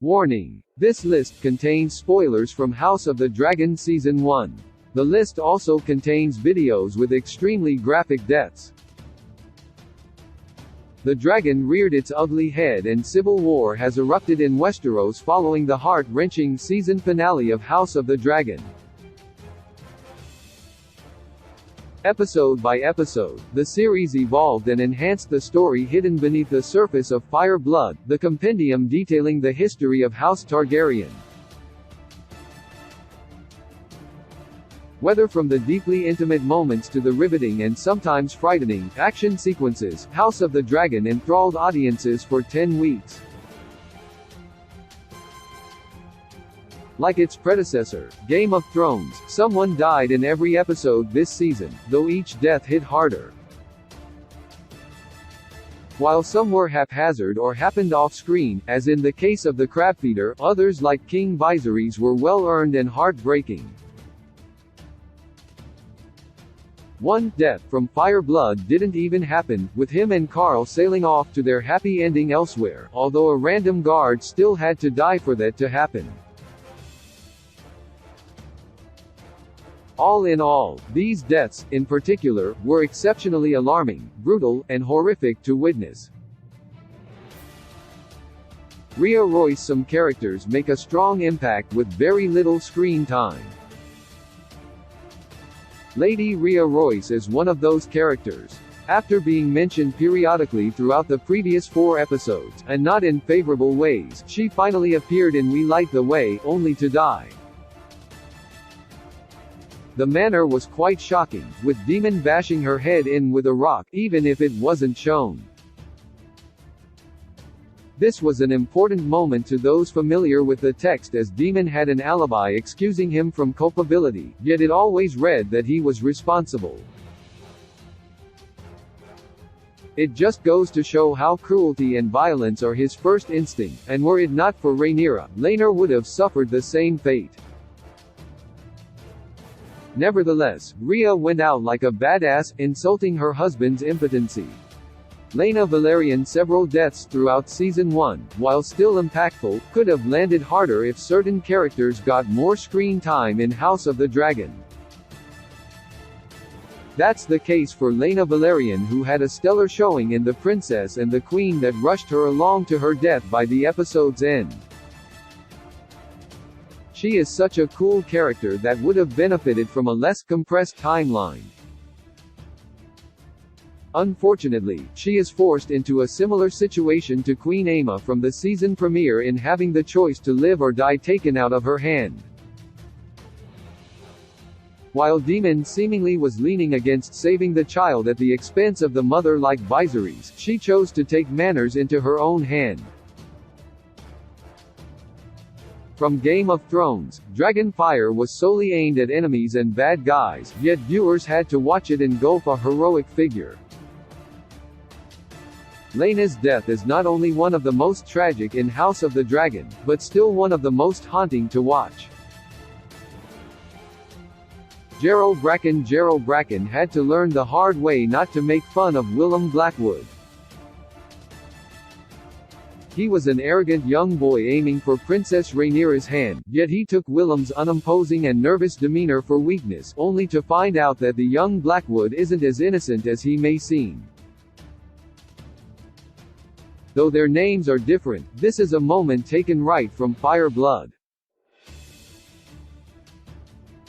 Warning: this list contains spoilers from House of the Dragon Season 1. The list also contains videos with extremely graphic deaths. The dragon reared its ugly head and civil war has erupted in Westeros following the heart-wrenching season finale of House of the Dragon. Episode by episode, the series evolved and enhanced the story hidden beneath the surface of Fire Blood, the compendium detailing the history of House Targaryen. Whether from the deeply intimate moments to the riveting and sometimes frightening action sequences, House of the Dragon enthralled audiences for 10 weeks. Like its predecessor, Game of Thrones, someone died in every episode this season, though each death hit harder. While some were haphazard or happened off-screen, as in the case of the Crabfeeder, others like King Viserys were well-earned and heartbreaking. One death from Fire Blood didn't even happen, with him and Carl sailing off to their happy ending elsewhere, although a random guard still had to die for that to happen. All in all, these deaths, in particular, were exceptionally alarming, brutal, and horrific to witness. Rhea Royce. Some characters make a strong impact with very little screen time. Lady Rhea Royce is one of those characters. After being mentioned periodically throughout the previous 4 episodes, and not in favorable ways, she finally appeared in We Light the Way, only to die. The manner was quite shocking, with Daemon bashing her head in with a rock, even if it wasn't shown. This was an important moment to those familiar with the text, as Daemon had an alibi excusing him from culpability, yet it always read that he was responsible. It just goes to show how cruelty and violence are his first instinct, and were it not for Rhaenyra, Laenor would have suffered the same fate. Nevertheless, Rhea went out like a badass, insulting her husband's impotency. Laena Velaryon. Several deaths throughout Season 1, while still impactful, could have landed harder if certain characters got more screen time in House of the Dragon. That's the case for Laena Velaryon, who had a stellar showing in The Princess and the Queen that rushed her along to her death by the episode's end. She is such a cool character that would have benefited from a less compressed timeline. Unfortunately, she is forced into a similar situation to Queen Aemma from the season premiere in having the choice to live or die taken out of her hand. While Daemon seemingly was leaning against saving the child at the expense of the mother like Viserys, she chose to take matters into her own hand. From Game of Thrones, Dragonfire was solely aimed at enemies and bad guys, yet viewers had to watch it engulf a heroic figure. Laena's death is not only one of the most tragic in House of the Dragon, but still one of the most haunting to watch. Gerald Bracken had to learn the hard way not to make fun of Willem Blackwood. He was an arrogant young boy aiming for Princess Rhaenyra's hand, yet he took Willem's unimposing and nervous demeanor for weakness, only to find out that the young Blackwood isn't as innocent as he may seem. Though their names are different, this is a moment taken right from Fire Blood.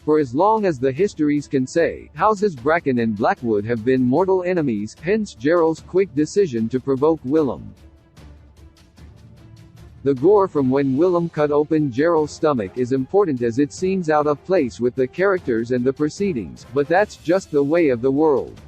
For as long as the histories can say, Houses Bracken and Blackwood have been mortal enemies, hence Gerald's quick decision to provoke Willem. The gore from when Willem cut open Gerald's stomach is important as it seems out of place with the characters and the proceedings, but that's just the way of the world.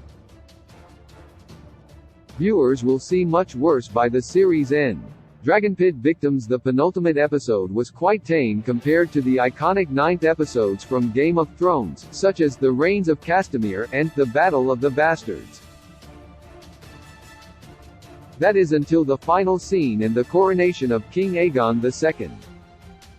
Viewers will see much worse by the series' end. Dragonpit Victims. The penultimate episode was quite tame compared to the iconic 9th episodes from Game of Thrones, such as The Reigns of Castamere and The Battle of the Bastards. That is until the final scene and the coronation of King Aegon II.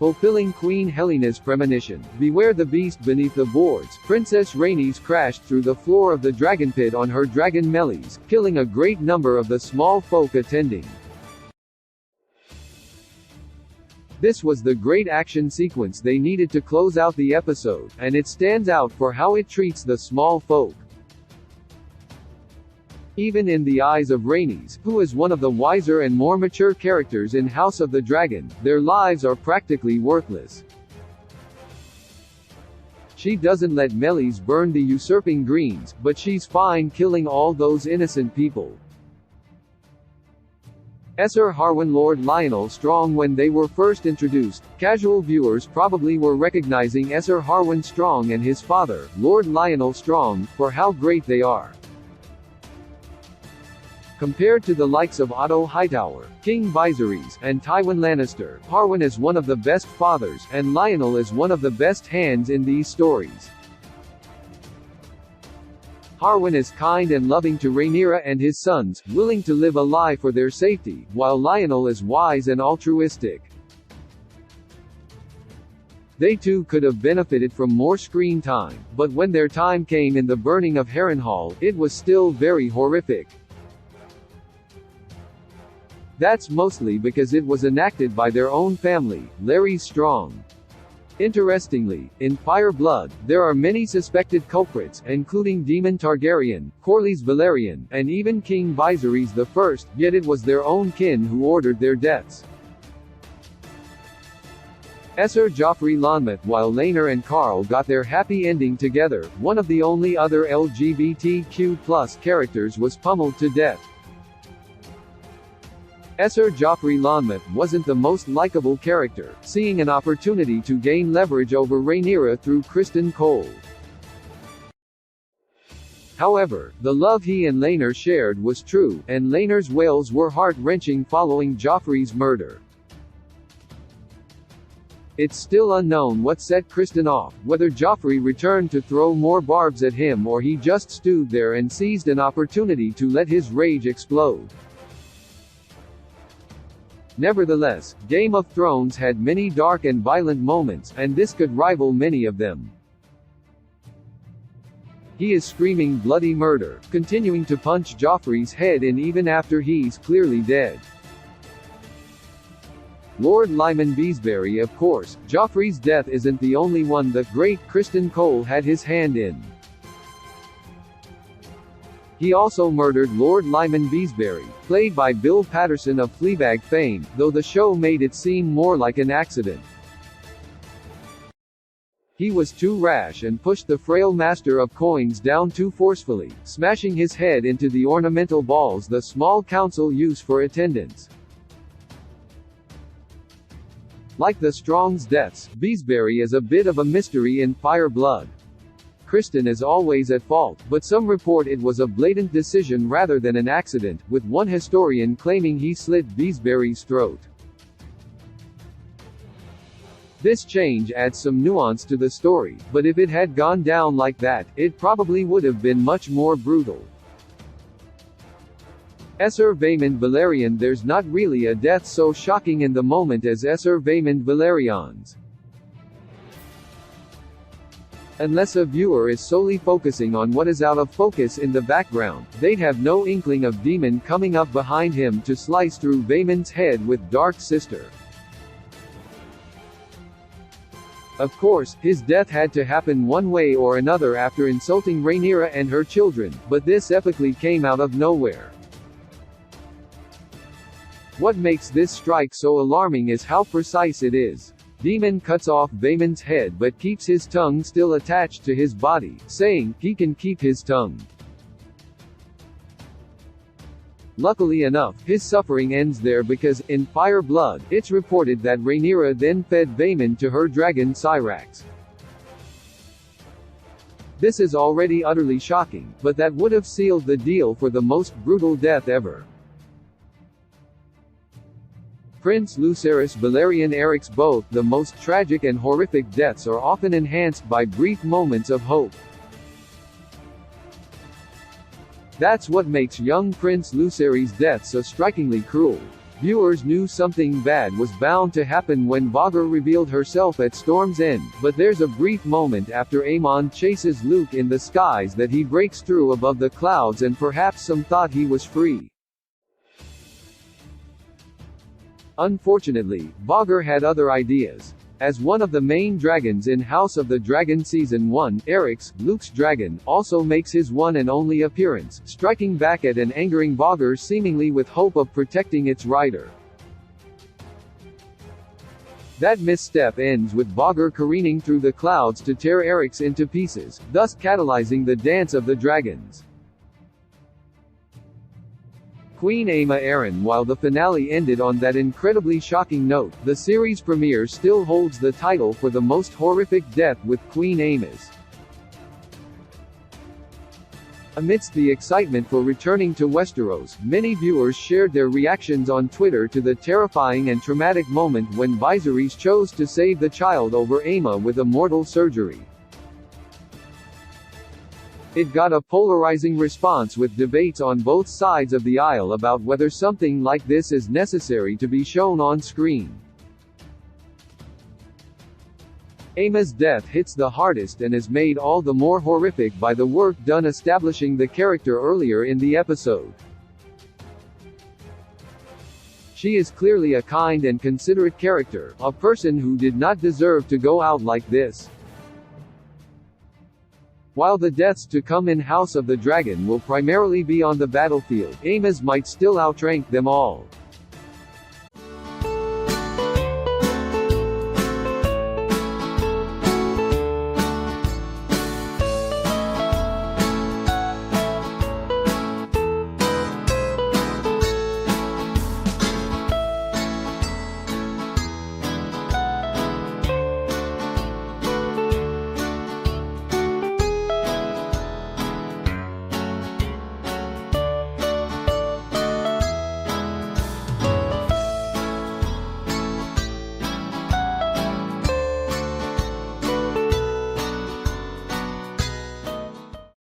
Fulfilling Queen Helena's premonition, beware the beast beneath the boards, Princess Rhaenys crashed through the floor of the dragon pit on her dragon Melis, killing a great number of the small folk attending. This was the great action sequence they needed to close out the episode, and it stands out for how it treats the small folk. Even in the eyes of Rhaenys, who is one of the wiser and more mature characters in House of the Dragon, their lives are practically worthless. She doesn't let Meleys burn the usurping Greens, but she's fine killing all those innocent people. Esser Harwin Lord Lionel Strong. When they were first introduced, casual viewers probably were recognizing Esser Harwin Strong and his father, Lord Lionel Strong, for how great they are. Compared to the likes of Otto Hightower, King Viserys, and Tywin Lannister, Harwin is one of the best fathers, and Lionel is one of the best hands in these stories. Harwin is kind and loving to Rhaenyra and his sons, willing to live a lie for their safety, while Lionel is wise and altruistic. They too could have benefited from more screen time, but when their time came in the burning of Harrenhal, it was still very horrific. That's mostly because it was enacted by their own family, Larys Strong. Interestingly, in Fire Blood, there are many suspected culprits, including Daemon Targaryen, Corlys Velaryon, and even King Viserys I, yet it was their own kin who ordered their deaths. Esser Joffrey Lonmouth. While Laenor and Qarl got their happy ending together, one of the only other LGBTQ+ characters was pummeled to death. Esser Joffrey Lonmouth wasn't the most likable character, seeing an opportunity to gain leverage over Rhaenyra through Criston Cole. However, the love he and Laenor shared was true, and Laenor's wails were heart-wrenching following Joffrey's murder. It's still unknown what set Criston off, whether Joffrey returned to throw more barbs at him or he just stood there and seized an opportunity to let his rage explode. Nevertheless, Game of Thrones had many dark and violent moments, and this could rival many of them. He is screaming bloody murder, continuing to punch Joffrey's head in even after he's clearly dead. Lord Lyman Beesbury. Of course, Joffrey's death isn't the only one the great Criston Cole had his hand in. He also murdered Lord Lyman Beesbury, played by Bill Patterson of Fleabag fame, though the show made it seem more like an accident. He was too rash and pushed the frail master of coins down too forcefully, smashing his head into the ornamental balls the small council use for attendance. Like the Strong's deaths, Beesbury is a bit of a mystery in Fire Blood. Criston is always at fault, but some report it was a blatant decision rather than an accident, with one historian claiming he slit Beesbury's throat. This change adds some nuance to the story, but if it had gone down like that, it probably would have been much more brutal. Esser Vaemond Valerian. There's not really a death so shocking in the moment as Esser Vaemond Valerian's. Unless a viewer is solely focusing on what is out of focus in the background, they'd have no inkling of Daemon coming up behind him to slice through Vaemond's head with Dark Sister. Of course, his death had to happen one way or another after insulting Rhaenyra and her children, but this epically came out of nowhere. What makes this strike so alarming is how precise it is. Daemon cuts off Vaemond's head but keeps his tongue still attached to his body, saying, he can keep his tongue. Luckily enough, his suffering ends there because, in Fire Blood, it's reported that Rhaenyra then fed Vaemond to her dragon Syrax. This is already utterly shocking, but that would have sealed the deal for the most brutal death ever. Prince Lucerys Valerian Eric's. Both the most tragic and horrific deaths are often enhanced by brief moments of hope. That's what makes young Prince Lucerys' death so strikingly cruel. Viewers knew something bad was bound to happen when Vhagar revealed herself at Storm's End, but there's a brief moment after Aemon chases Luke in the skies that he breaks through above the clouds and perhaps some thought he was free. Unfortunately, Vogger had other ideas. As one of the main dragons in House of the Dragon Season 1, Eryx, Luke's dragon, also makes his one and only appearance, striking back at and angering Vogger seemingly with hope of protecting its rider. That misstep ends with Vogger careening through the clouds to tear Eryx into pieces, thus catalyzing the Dance of the Dragons. Queen Aemma Arryn. While the finale ended on that incredibly shocking note, the series premiere still holds the title for the most horrific death, with Queen Aemma's. Amidst the excitement for returning to Westeros, many viewers shared their reactions on Twitter to the terrifying and traumatic moment when Viserys chose to save the child over Aemma with a mortal surgery. It got a polarizing response, with debates on both sides of the aisle about whether something like this is necessary to be shown on screen. Aemma's death hits the hardest and is made all the more horrific by the work done establishing the character earlier in the episode. She is clearly a kind and considerate character, a person who did not deserve to go out like this. While the deaths to come in House of the Dragon will primarily be on the battlefield, Aemma's might still outrank them all.